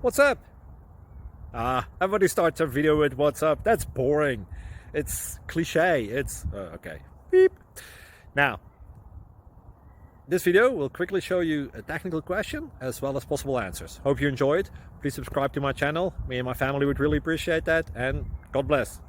What's up? Everybody starts a video with what's up. That's boring. It's cliche. It's okay. Beep. Now, this video will quickly show you a technical question as well as possible answers. Hope you enjoyed. Please subscribe to my channel. Me and my family would really appreciate that, and God bless.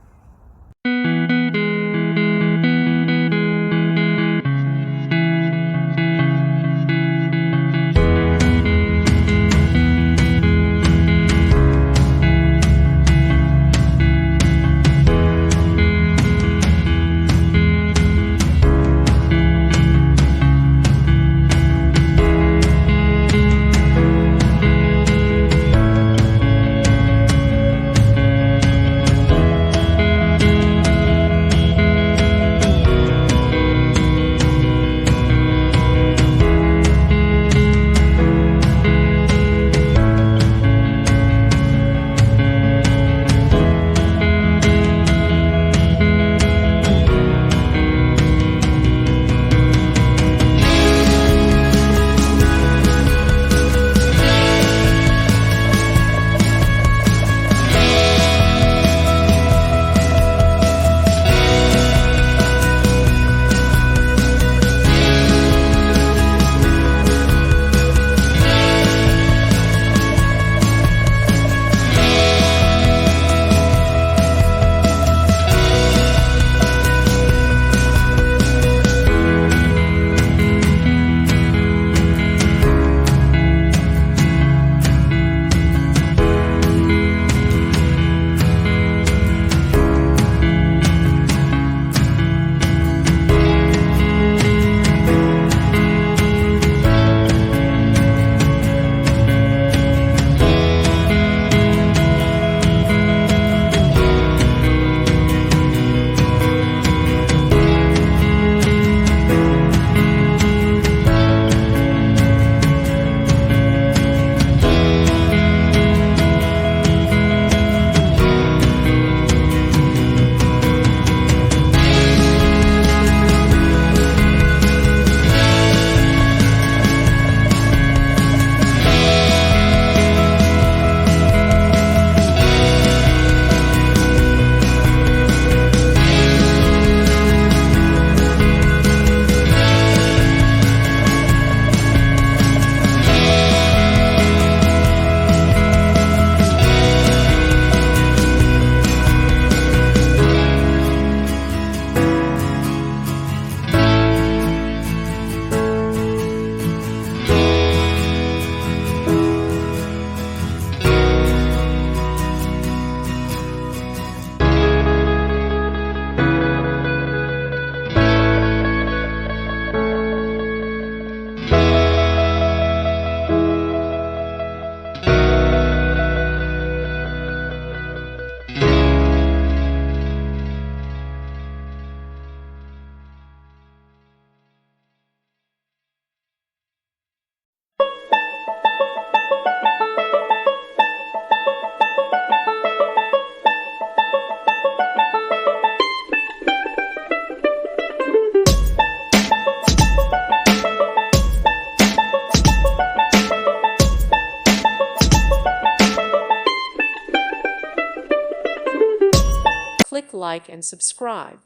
Click like and subscribe.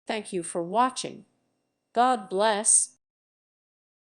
Thank you for watching. God bless.